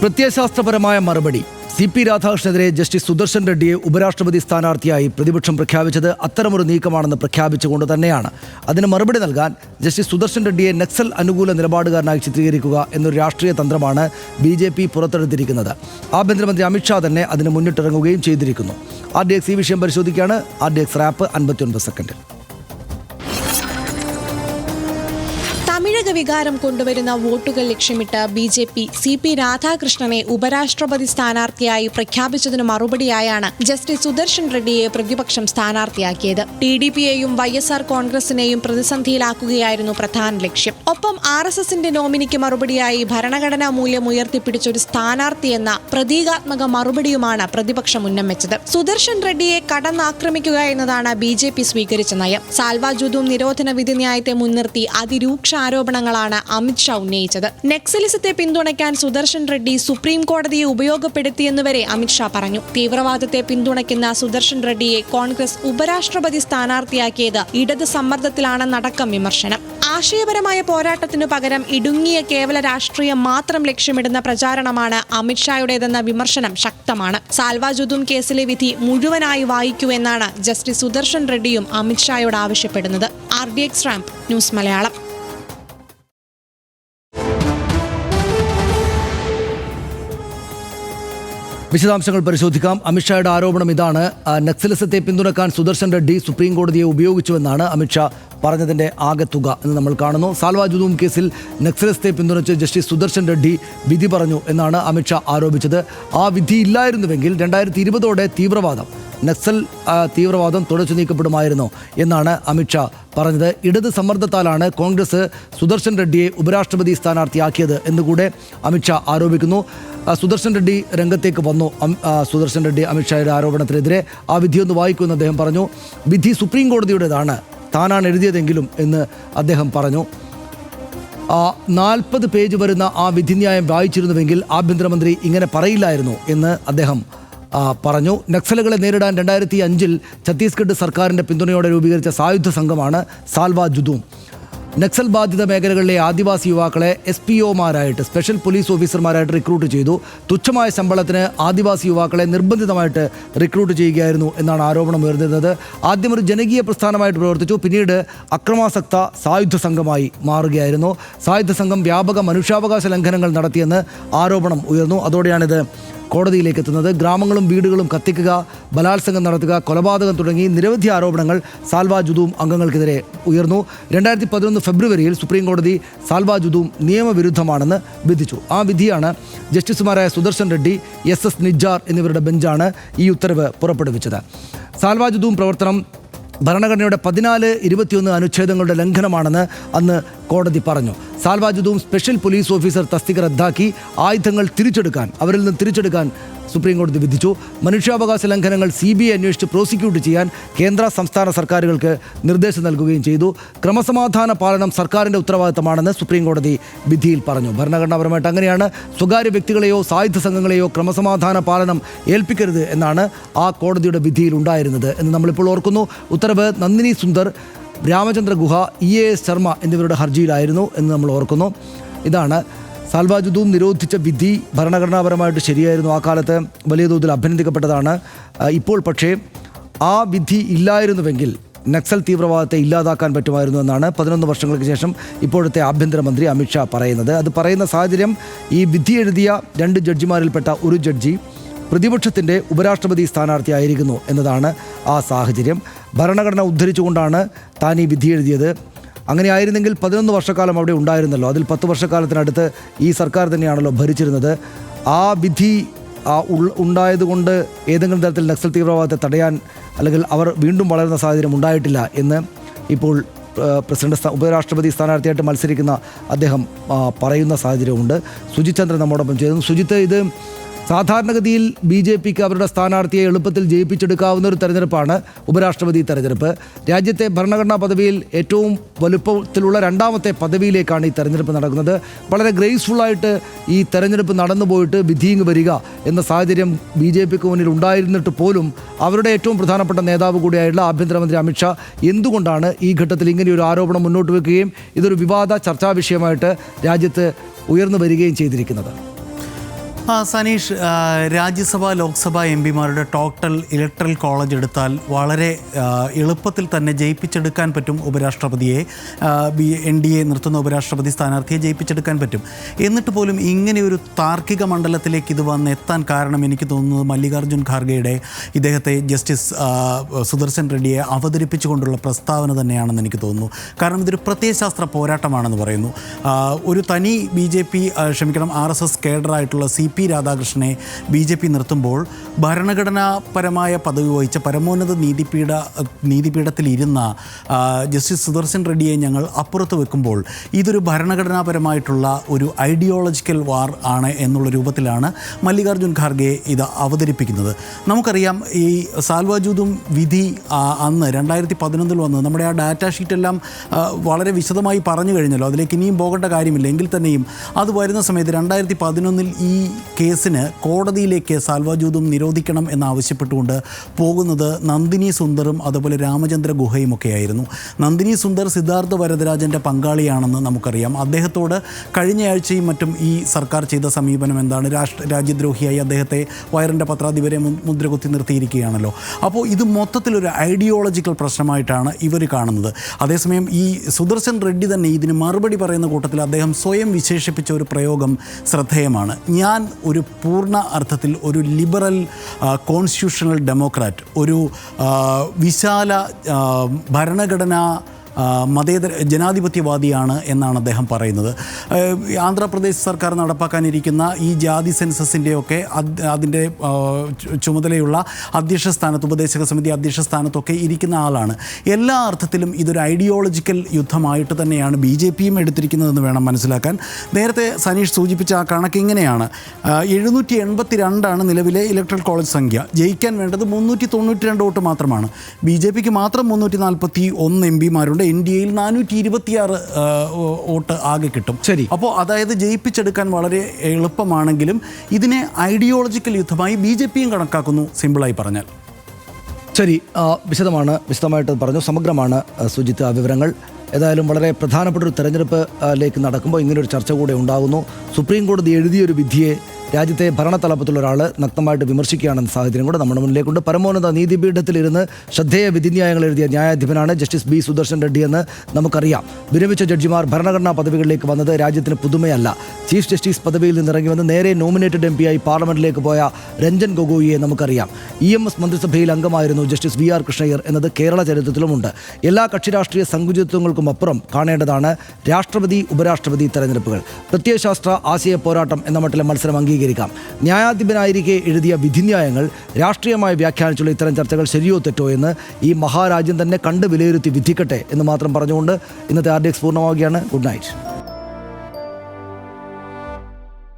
പ്രത്യയശാസ്ത്രപരമായ മറുപടി. CP രാധാകൃഷ്ണനെതിരെ justice Sudarshan റെഡ്ഡിയെ ഉപരാഷ്ട്രപതി സ്ഥാനാർത്ഥിയായി പ്രതിപക്ഷം പ്രഖ്യാപിച്ചത് അത്തരമൊരു നീക്കമാണെന്ന് പ്രഖ്യാപിച്ചുകൊണ്ട് തന്നെയാണ്. അതിന് മറുപടി നൽകാൻ ജസ്റ്റിസ് സുദർശൻ റെഡ്ഡിയെ നക്സൽ അനുകൂല നിലപാടുകാരനായി ചിത്രീകരിക്കുക എന്നൊരു രാഷ്ട്രീയ തന്ത്രമാണ് BJP പുറത്തെടുത്തിരിക്കുന്നത്. ആഭ്യന്തരമന്ത്രി അമിത്ഷാ തന്നെ അതിന് മുന്നിട്ടിറങ്ങുകയും ചെയ്തിരിക്കുന്നു. RDX ഈ വിഷയം പരിശോധിക്കുകയാണ്. RDX റാപ്പ് 59 സെക്കൻഡിൽ. തമിഴക വികാരം കൊണ്ടുവരുന്ന വോട്ടുകൾ ലക്ഷ്യമിട്ട് BJP CP രാധാകൃഷ്ണനെ ഉപരാഷ്ട്രപതി സ്ഥാനാർത്ഥിയായി പ്രഖ്യാപിച്ചതിന് മറുപടിയായാണ് ജസ്റ്റിസ് സുദർശൻ റെഡ്ഡിയെ പ്രതിപക്ഷം സ്ഥാനാർത്ഥിയാക്കിയത്. TDPയെയും YSR കോൺഗ്രസിനെയും പ്രതിസന്ധിയിലാക്കുകയായിരുന്നു പ്രധാന ലക്ഷ്യം. ഒപ്പം RSSന്റെ നോമിനിക്ക് മറുപടിയായി ഭരണഘടനാ മൂല്യം ഉയർത്തിപ്പിടിച്ചൊരു സ്ഥാനാർത്ഥിയെന്ന പ്രതീകാത്മക മറുപടിയുമാണ് പ്രതിപക്ഷം ഉന്നമിച്ചത്. സുദർശൻ റെഡ്ഡിയെ കടന്നാക്രമിക്കുക എന്നതാണ് BJP സ്വീകരിച്ച നയം. സാൽവ ജുദൂം നിരോധന വിധിന്യായത്തെ മുൻനിർത്തി അതിരൂക്ഷ ആരോപണങ്ങളാണ് അമിത്ഷാ ഉന്നയിച്ചത്. നക്സലിസത്തെ പിന്തുണയ്ക്കാൻ സുദർശൻ റെഡ്ഡി സുപ്രീം കോടതിയെ ഉപയോഗപ്പെടുത്തിയെന്നുവരെ അമിത്ഷാ പറഞ്ഞു. തീവ്രവാദത്തെ പിന്തുണയ്ക്കുന്ന സുദർശൻ റെഡ്ഡിയെ കോൺഗ്രസ് ഉപരാഷ്ട്രപതി സ്ഥാനാർത്ഥിയാക്കിയത് ഇടത് സമ്മർദ്ദത്തിലാണെന്നടക്കം വിമർശനം. ആശയപരമായ പോരാട്ടത്തിനു പകരം ഇടുങ്ങിയ കേവല രാഷ്ട്രീയം മാത്രം ലക്ഷ്യമിടുന്ന പ്രചാരണമാണ് അമിത്ഷായുടേതെന്ന വിമർശനം ശക്തമാണ്. സാൽവ ജുദൂം കേസിലെ വിധി മുഴുവനായി വായിക്കൂ എന്നാണ് ജസ്റ്റിസ് സുദർശൻ റെഡ്ഡിയും അമിത്ഷായോട് ആവശ്യപ്പെടുന്നത്. RDX ramp news Malayalam. വിശദാംശങ്ങൾ പരിശോധിക്കാം. അമിത്ഷായുടെ ആരോപണം ഇതാണ്. നക്സലിസത്തെ പിന്തുണക്കാൻ സുദർശൻ റെഡ്ഡി സുപ്രീം കോടതിയെ ഉപയോഗിച്ചുവെന്നാണ് അമിത്ഷാ പറഞ്ഞതിൻ്റെ ആകെത്തുക എന്ന് നമ്മൾ കാണുന്നു. സാൽവ ജുദൂം കേസിൽ നക്സലിസത്തെ പിന്തുണച്ച് ജസ്റ്റിസ് സുദർശൻ റെഡ്ഡി വിധി പറഞ്ഞു എന്നാണ് അമിത്ഷാ ആരോപിച്ചത്. ആ വിധി ഇല്ലായിരുന്നുവെങ്കിൽ 2020 തീവ്രവാദം നക്സൽ തീവ്രവാദം തുടച്ചു നീക്കപ്പെടുമായിരുന്നു എന്നാണ് അമിത്ഷാ പറഞ്ഞത്. ഇടത് സമ്മർദ്ദത്താലാണ് കോൺഗ്രസ് സുദർശൻ റെഡ്ഡിയെ ഉപരാഷ്ട്രപതി സ്ഥാനാർത്ഥിയാക്കിയത് എന്നുകൂടെ അമിത്ഷാ ആരോപിക്കുന്നു. സുദർശൻ റെഡ്ഡി രംഗത്തേക്ക് വന്നു. സുദർശൻ റെഡ്ഡി അമിത്ഷായുടെ ആരോപണത്തിനെതിരെ ആ വിധിയൊന്ന് വായിക്കുമെന്ന് അദ്ദേഹം പറഞ്ഞു. വിധി സുപ്രീം കോടതിയുടേതാണ്, താനാണ് എഴുതിയതെങ്കിലും എന്ന് അദ്ദേഹം പറഞ്ഞു. 40 പേജ് വരുന്ന ആ വിധിന്യായം വായിച്ചിരുന്നുവെങ്കിൽ ആഭ്യന്തരമന്ത്രി ഇങ്ങനെ പറയില്ലായിരുന്നു എന്ന് അദ്ദേഹം പറഞ്ഞു. നക്സലുകളെ നേരിടാൻ 2005 ഛത്തീസ്ഗഡ് സർക്കാരിൻ്റെ പിന്തുണയോടെ രൂപീകരിച്ച സായുധ സംഘമാണ് സാൽവ ജുദൂം. നക്സൽ ബാധിത മേഖലകളിലെ ആദിവാസി യുവാക്കളെ SPOമാരായിട്ട് സ്പെഷ്യൽ പോലീസ് ഓഫീസർമാരായിട്ട് റിക്രൂട്ട് ചെയ്തു. തുച്ഛമായ ശമ്പളത്തിന് ആദിവാസി യുവാക്കളെ നിർബന്ധിതമായിട്ട് റിക്രൂട്ട് ചെയ്യുകയായിരുന്നു എന്നാണ് ആരോപണം ഉയർന്നിരുന്നത്. ആദ്യം ഒരു ജനകീയ പ്രസ്ഥാനമായിട്ട് പ്രവർത്തിച്ചു, പിന്നീട് അക്രമാസക്ത സായുധ സംഘമായി മാറുകയായിരുന്നു. സായുധ സംഘം വ്യാപക മനുഷ്യാവകാശ ലംഘനങ്ങൾ നടത്തിയെന്ന് ആരോപണം ഉയർന്നു. അതോടെയാണിത് കോടതിയിലേക്ക് എത്തുന്നത്. ഗ്രാമങ്ങളും വീടുകളും കത്തിക്കുക, ബലാത്സംഗം നടത്തുക, കൊലപാതകം തുടങ്ങി നിരവധി ആരോപണങ്ങൾ സാൽവ ജുദൂം അംഗങ്ങൾക്കെതിരെ ഉയർന്നു. 2011 ഫെബ്രുവരിയിൽ സുപ്രീം കോടതി സാൽവ ജുദൂം നിയമവിരുദ്ധമാണെന്ന് വിധിച്ചു. ആ വിധിയാണ് ജസ്റ്റിസുമാരായ സുദർശൻ റെഡ്ഡി, SS നിജ്ജാർ എന്നിവരുടെ ബെഞ്ചാണ് ഈ ഉത്തരവ് പുറപ്പെടുവിച്ചത്. സാൽവ ജുദൂം പ്രവർത്തനം ഭരണഘടനയുടെ 14, 21 അനുച്ഛേദങ്ങളുടെ ലംഘനമാണെന്ന് അന്ന് കോടതി പറഞ്ഞു. സാൽവ ജുദൂം സ്പെഷ്യൽ പോലീസ് ഓഫീസർ തസ്തിക റദ്ദാക്കി ആയുധങ്ങൾ അവരിൽ നിന്ന് തിരിച്ചെടുക്കാൻ സുപ്രീം കോടതി വിധിച്ചു. മനുഷ്യാവകാശ ലംഘനങ്ങൾ CBI അന്വേഷിച്ച് പ്രോസിക്യൂട്ട് ചെയ്യാൻ കേന്ദ്ര സംസ്ഥാന സർക്കാരുകൾക്ക് നിർദ്ദേശം നൽകുകയും ചെയ്തു. ക്രമസമാധാന പാലനം സർക്കാരിൻ്റെ ഉത്തരവാദിത്തമാണെന്ന് സുപ്രീം കോടതി വിധിയിൽ പറഞ്ഞു. ഭരണഘടനാപരമായിട്ട് അങ്ങനെയാണ്. സ്വകാര്യ വ്യക്തികളെയോ സായുധ സംഘങ്ങളെയോ ക്രമസമാധാന പാലനം ഏൽപ്പിക്കരുത് എന്നാണ് ആ കോടതിയുടെ വിധിയിൽ ഉണ്ടായിരുന്നത് എന്ന് നമ്മളിപ്പോൾ ഓർക്കുന്നു. ഉത്തരവ് നന്ദിനി സുന്ദർ, രാമചന്ദ്ര ഗുഹ, EAS ശർമ്മ എന്നിവരുടെ ഹർജിയിലായിരുന്നു എന്ന് നമ്മൾ ഓർക്കുന്നു. ഇതാണ് സാൽവ ജുദൂം നിരോധിച്ച വിധി ഭരണഘടനാപരമായിട്ട് ശരിയായിരുന്നു. ആ കാലത്ത് വലിയ തോതിൽ അഭിനന്ദിക്കപ്പെട്ടതാണ്. ഇപ്പോൾ പക്ഷേ ആ വിധി ഇല്ലായിരുന്നുവെങ്കിൽ നക്സൽ തീവ്രവാദത്തെ ഇല്ലാതാക്കാൻ പറ്റുമായിരുന്നു എന്നാണ് 11 വർഷങ്ങൾക്ക് ശേഷം ഇപ്പോഴത്തെ ആഭ്യന്തരമന്ത്രി അമിത്ഷാ പറയുന്നത്. അത് പറയുന്ന സാഹചര്യം, ഈ വിധി എഴുതിയ 2 ജഡ്ജിമാരിൽപ്പെട്ട ഒരു ജഡ്ജി പ്രതിപക്ഷത്തിൻ്റെ ഉപരാഷ്ട്രപതി സ്ഥാനാർത്ഥിയായിരിക്കുന്നു എന്നതാണ് ആ സാഹചര്യം. ഭരണഘടന ഉദ്ധരിച്ചുകൊണ്ടാണ് താൻ ഈ വിധി എഴുതിയത്. അങ്ങനെ ആയിരുന്നെങ്കിൽ 11 വർഷക്കാലം അവിടെ ഉണ്ടായിരുന്നല്ലോ. അതിൽ 10 വർഷക്കാലത്തിനടുത്ത് ഈ സർക്കാർ തന്നെയാണല്ലോ ഭരിച്ചിരുന്നത്. ആ വിധി ഉണ്ടായതുകൊണ്ട് ഏതെങ്കിലും തരത്തിൽ നക്സൽ തീവ്രവാദത്തെ തടയാൻ അല്ലെങ്കിൽ അവർ വീണ്ടും വളരുന്ന സാഹചര്യം ഉണ്ടായിട്ടില്ല എന്ന് ഇപ്പോൾ പ്രസിഡന്റ് ഉപരാഷ്ട്രപതി സ്ഥാനാർത്ഥിയായിട്ട് മത്സരിക്കുന്ന അദ്ദേഹം പറയുന്ന സാഹചര്യമുണ്ട്. സുജിത് ചന്ദ്രൻ നമ്മോടൊപ്പം ചേരുന്നു. സുജിത്ത്, ഇത് സാധാരണഗതിയിൽ BJPക്ക് അവരുടെ സ്ഥാനാർത്ഥിയെ എളുപ്പത്തിൽ ജയിപ്പിച്ചെടുക്കാവുന്ന ഒരു തെരഞ്ഞെടുപ്പാണ് ഉപരാഷ്ട്രപതി തെരഞ്ഞെടുപ്പ്. രാജ്യത്തെ ഭരണഘടനാ പദവിയിൽ ഏറ്റവും വലുപ്പത്തിലുള്ള 2ാമത്തെ പദവിയിലേക്കാണ് ഈ തെരഞ്ഞെടുപ്പ് നടക്കുന്നത്. വളരെ ഗ്രേസ്ഫുള്ളായിട്ട് ഈ തെരഞ്ഞെടുപ്പ് നടന്നു പോയിട്ട് വിധിയിങ് വരിക എന്ന സാഹചര്യം BJPക്ക് മുന്നിൽ ഉണ്ടായിരുന്നിട്ട് പോലും അവരുടെ ഏറ്റവും പ്രധാനപ്പെട്ട നേതാവ് കൂടിയായിട്ടുള്ള ആഭ്യന്തരമന്ത്രി അമിത്ഷാ എന്തുകൊണ്ടാണ് ഈ ഘട്ടത്തിൽ ഇങ്ങനെയൊരു ആരോപണം മുന്നോട്ട് വെക്കുകയും ഇതൊരു വിവാദ ചർച്ചാ വിഷയമായിട്ട് രാജ്യത്ത് ഉയർന്നു വരികയും ചെയ്തിരിക്കുന്നത്? സനീഷ്, രാജ്യസഭ ലോക്സഭ എം പിമാരുടെ ടോട്ടൽ ഇലക്ട്രൽ കോളേജ് എടുത്താൽ വളരെ എളുപ്പത്തിൽ തന്നെ ജയിപ്പിച്ചെടുക്കാൻ പറ്റും ഉപരാഷ്ട്രപതിയെ. NDA നിർത്തുന്ന ഉപരാഷ്ട്രപതി സ്ഥാനാർത്ഥിയെ ജയിപ്പിച്ചെടുക്കാൻ പറ്റും. എന്നിട്ട് പോലും ഇങ്ങനെ ഒരു താർക്കിക മണ്ഡലത്തിലേക്ക് ഇത് വന്നെത്താൻ കാരണം എനിക്ക് തോന്നുന്നത് മല്ലികാർജ്ജുൻ ഖാർഗെയുടെ ഇദ്ദേഹത്തെ ജസ്റ്റിസ് സുദർശൻ റെഡ്ഡിയെ അവതരിപ്പിച്ചുകൊണ്ടുള്ള പ്രസ്താവന തന്നെയാണെന്ന് എനിക്ക് തോന്നുന്നു. കാരണം ഇതൊരു പ്രത്യയശാസ്ത്ര പോരാട്ടമാണെന്ന് പറയുന്നു. ഒരു തനി RSS കേഡറായിട്ടുള്ള CP രാധാകൃഷ്ണനെ BJP നിർത്തുമ്പോൾ ഭരണഘടനാപരമായ പദവി വഹിച്ച പരമോന്നത നീതിപീഠത്തിലിരുന്ന ജസ്റ്റിസ് സുദർശൻ റെഡ്ഡിയെ ഞങ്ങൾ അപ്പുറത്ത് വെക്കുമ്പോൾ ഇതൊരു ഭരണഘടനാപരമായിട്ടുള്ള ഒരു ഐഡിയോളജിക്കൽ വാർ ആണ് എന്നുള്ള രൂപത്തിലാണ് മല്ലികാർജ്ജുൻ ഖാർഗെ ഇത് അവതരിപ്പിക്കുന്നത്. നമുക്കറിയാം ഈ സാൽവാജൂദും വിധി അന്ന് 2011 വന്നത് നമ്മുടെ ആ ഡാറ്റ ഷീറ്റെല്ലാം വളരെ വിശദമായി പറഞ്ഞു കഴിഞ്ഞല്ലോ, അതിലേക്ക് ഇനിയും പോകേണ്ട കാര്യമില്ല. എങ്കിൽ തന്നെയും അത് വരുന്ന സമയത്ത് 2011 ഈ കേസിന് കോടതിയിലേക്ക് സാൽവാജൂദും നിരോധിക്കണം എന്നാവശ്യപ്പെട്ടുകൊണ്ട് പോകുന്നത് നന്ദിനി സുന്ദറും അതുപോലെ രാമചന്ദ്ര ഗുഹയും ഒക്കെയായിരുന്നു. നന്ദിനി സുന്ദർ സിദ്ധാർത്ഥ വരദരാജൻ്റെ പങ്കാളിയാണെന്ന് നമുക്കറിയാം. അദ്ദേഹത്തോട് കഴിഞ്ഞയാഴ്ചയും മറ്റും ഈ സർക്കാർ ചെയ്ത സമീപനം എന്താണ്? രാജ്യദ്രോഹിയായി അദ്ദേഹത്തെ വയറിൻ്റെ പത്രാധിപരെ മുദ്രകുത്തി നിർത്തിയിരിക്കുകയാണല്ലോ. അപ്പോൾ ഇത് മൊത്തത്തിലൊരു ഐഡിയോളജിക്കൽ പ്രശ്നമായിട്ടാണ് ഇവർ കാണുന്നത്. അതേസമയം ഈ സുദർശൻ റെഡ്ഡി തന്നെ ഇതിന് മറുപടി പറയുന്ന കൂട്ടത്തിൽ അദ്ദേഹം സ്വയം വിശേഷിപ്പിച്ച ഒരു പ്രയോഗം ശ്രദ്ധേയമാണ്. ഞാൻ ഒരു പൂർണ്ണ അർത്ഥത്തിൽ ഒരു ലിബറൽ കോൺസ്റ്റിറ്റ്യൂഷണൽ ഡെമോക്രാറ്റ്, ഒരു വിശാല ഭരണഘടനാ മതേതര ജനാധിപത്യവാദിയാണ് എന്നാണ് അദ്ദേഹം പറയുന്നത്. ആന്ധ്രാപ്രദേശ് സർക്കാർ നടപ്പാക്കാനിരിക്കുന്ന ഈ ജാതി സെൻസസിൻ്റെയൊക്കെ അതിൻ്റെ ചുമതലയുള്ള അധ്യക്ഷ സ്ഥാനത്ത്, ഉപദേശക സമിതി അധ്യക്ഷ സ്ഥാനത്തൊക്കെ ഇരിക്കുന്ന ആളാണ്. എല്ലാ അർത്ഥത്തിലും ഇതൊരു ഐഡിയോളജിക്കൽ യുദ്ധമായിട്ട് തന്നെയാണ് BJPയും എടുത്തിരിക്കുന്നതെന്ന് വേണം മനസ്സിലാക്കാൻ. നേരത്തെ സനീഷ് സൂചിപ്പിച്ച ആ കണക്ക് ഇങ്ങനെയാണ്: 782 നിലവിലെ ഇലക്ട്രൽ കോളേജ് സംഖ്യ. ജയിക്കാൻ വേണ്ടത് 392 വോട്ട് മാത്രമാണ്. BJPക്ക് മാത്രം 341 MPമാരുണ്ട്. NDAയിൽ 426 വോട്ട് ആകെ കിട്ടും. ശരി. അപ്പോൾ അതായത് ജയിപ്പിച്ചെടുക്കാൻ വളരെ എളുപ്പമാണെങ്കിലും ഇതിനെ ഐഡിയോളജിക്കൽ യുദ്ധമായി BJPയും കണക്കാക്കുന്നു, സിമ്പിളായി പറഞ്ഞാൽ. ശരി, വിശദമായിട്ട് പറഞ്ഞു. സമഗ്രമാണ് സുജിത്ത് ആ വിവരങ്ങൾ. ഏതായാലും വളരെ പ്രധാനപ്പെട്ട ഒരു തെരഞ്ഞെടുപ്പിലേക്ക് നടക്കുമ്പോൾ ഇങ്ങനൊരു ചർച്ച കൂടെ ഉണ്ടാകുന്നു. സുപ്രീം കോടതി എഴുതിയൊരു വിധിയെ രാജ്യത്തെ ഭരണതലപ്പത്തുള്ള ഒരാൾ നഗ്നമായിട്ട് വിമർശിക്കുകയാണെന്ന സാഹചര്യം കൂടെ നമ്മുടെ മുന്നിലേക്കുണ്ട്. പരമോന്നത നീതിപീഠത്തിലിരുന്ന് ശ്രദ്ധേയ വിധിന്യായങ്ങൾ എഴുതിയ ന്യായാധിപനാണ് ജസ്റ്റിസ് B സുദർശൻ റെഡ്ഡി എന്ന് നമുക്കറിയാം. വിരമിച്ച ജഡ്ജിമാർ ഭരണഘടനാ പദവികളിലേക്ക് വന്നത് രാജ്യത്തിന് പുതുമയല്ല. ചീഫ് ജസ്റ്റിസ് പദവിയിൽ നിന്നിറങ്ങി വന്ന് നേരെ നോമിനേറ്റഡ് MP ആയി പാർലമെന്റിലേക്ക് പോയ രഞ്ജൻ ഗൊഗോയിയെ നമുക്കറിയാം. EMS മന്ത്രിസഭയിൽ അംഗമായിരുന്നു ജസ്റ്റിസ് VR കൃഷ്ണയ്യർ എന്നത് കേരള ചരിത്രത്തിലുമുണ്ട്. എല്ലാ കക്ഷി രാഷ്ട്രീയ സങ്കുചിതത്വങ്ങൾക്കും അപ്പുറം കാണേണ്ടതാണ് രാഷ്ട്രപതി ഉപരാഷ്ട്രപതി തെരഞ്ഞെടുപ്പുകൾ. പ്രത്യയശാസ്ത്ര ആശയ പോരാട്ടം എന്ന മട്ടിലെ മത്സരം അംഗീകരിക്കാം. ന്യായാധിപനായിരിക്കെ എഴുതിയ വിധിന്യായങ്ങൾ രാഷ്ട്രീയമായി വ്യാഖ്യാനിച്ചുള്ള ഇത്തരം ചർച്ചകൾ ശരിയോ തെറ്റോ എന്ന് ഈ മഹാരാജ്യം തന്നെ കണ്ട് വിലയിരുത്തി വിധിക്കട്ടെ എന്ന് മാത്രം പറഞ്ഞുകൊണ്ട് ഇന്നത്തെ RDX പൂർണ്ണമാവുകയാണ്. Good night.